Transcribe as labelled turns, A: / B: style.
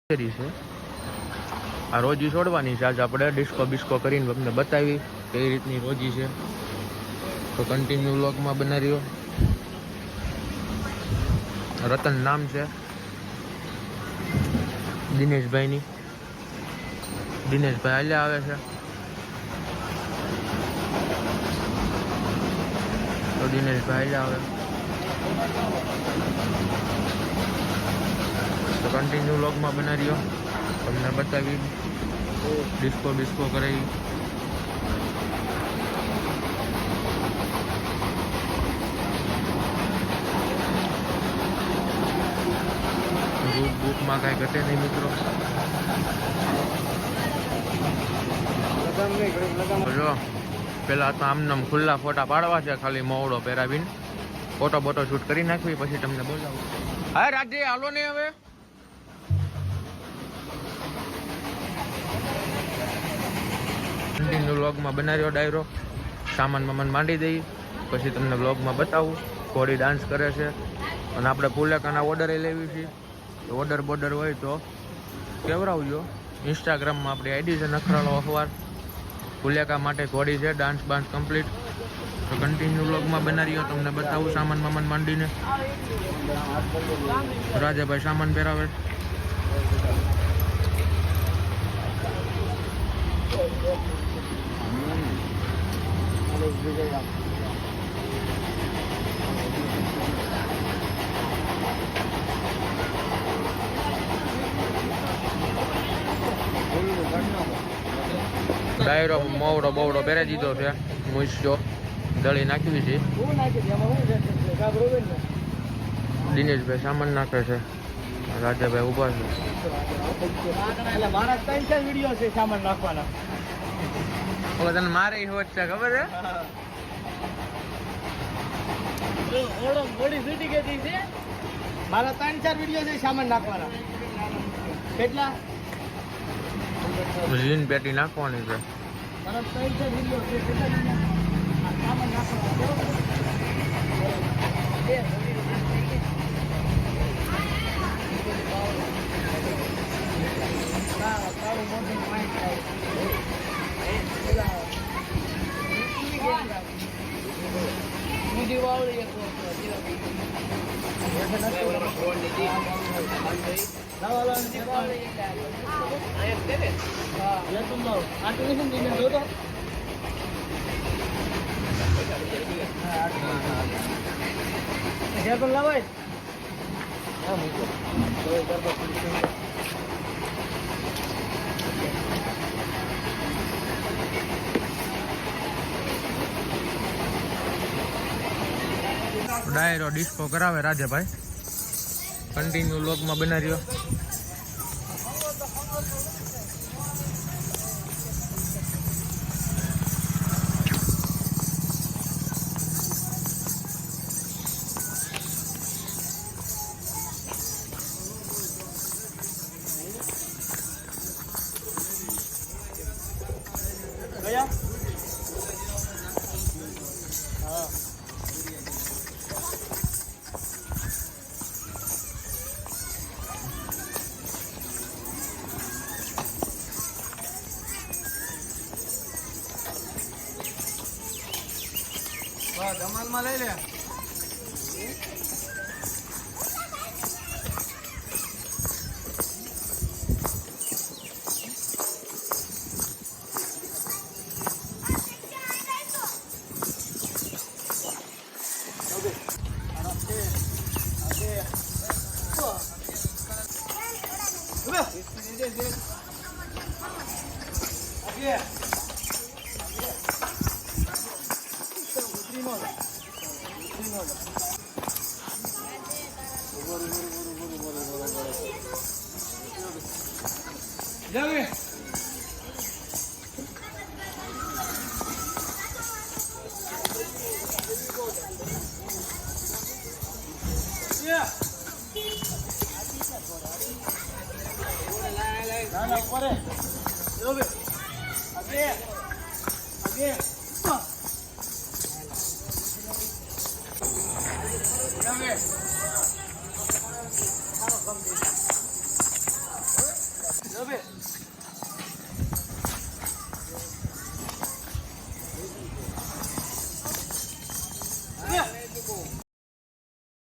A: છે આ રોજી છોડવાની છે. આજે આપણે ડિસ્કો બિસ્કો કરીને તમને બતાવી કઈ રીતની રોજી છે, તો કન્ટિન્યુ વ્લોગમાં બના રહ્યો. રતન નામ છે દિનેશભાઈની. દિનેશભાઈ હાલ્યા આવે છે, તો દિનેશભાઈ હાલ્યા આવે તો કન્ટિન્યુ વ્લોગમાં બના રહ્યો. તમને બતાવી ડિસ્કો બિસ્કો કરાવી. બુકમાં કાંઈ ઘટે નહીં મિત્રો. જો પેલા તો આમનામ ખુલ્લા ફોટા પાડવા છે, ખાલી મોવડો પહેરાવીને ફોટો બોટો શૂટ કરી નાખવી, પછી તમને બોલાવું. હા રાજ્ય હાલો ને હવે. કન્ટિન્યુ વ્લોગમાં બનાવ્યો ડાયરો. સામાન મામાન માંડી દઈ, પછી તમને વ્લોગમાં બતાવું. ઘોડી ડાન્સ કરે છે અને આપણે પુલેકાના ઓર્ડરે લેવી છે. ઓર્ડર બોર્ડર હોય તો કેવરાવજો. ઇન્સ્ટાગ્રામમાં આપણી આઈડી છે નખરાળો અખબાર. પુલેકા માટે ઘોડી છે, ડાન્સ બાન્સ કમ્પ્લીટ. તો કન્ટિન્યુ વ્લોગમાં બનાવ્યો, તમને બતાવું સામાન મામાન માંડીને. રાજાભાઈ સામાન પહેરાવે. ડાયરો મોવડો બોવડો પહેરી દીધો છે, મૂછો દળી નાખવી છે. દિનેશભાઈ સામાન નાખે છે, રાજાભાઈ ઉભા છે.
B: મારા 3-4 વિડીયો છે સામાન નાખવાના.
A: તને મારે હોત છે ખબર છે?
B: બોડી ફીટી ગઈ છે. મારા 3-4 વિડીયો છે સામાન નાખવાના. કેટલા?
A: લીન પેટી નાખવાની છે.
B: મારા 3-4 વિડીયો છે, કેટલા સામાન નાખવાના.
A: ડાયરો ડિસ્કો કરાવે રાજાભાઈ. કન્ટિન્યુ વ્લોગમાં બના રહ્યો.
B: ધમાલમાં લઈ લે.
C: Dame.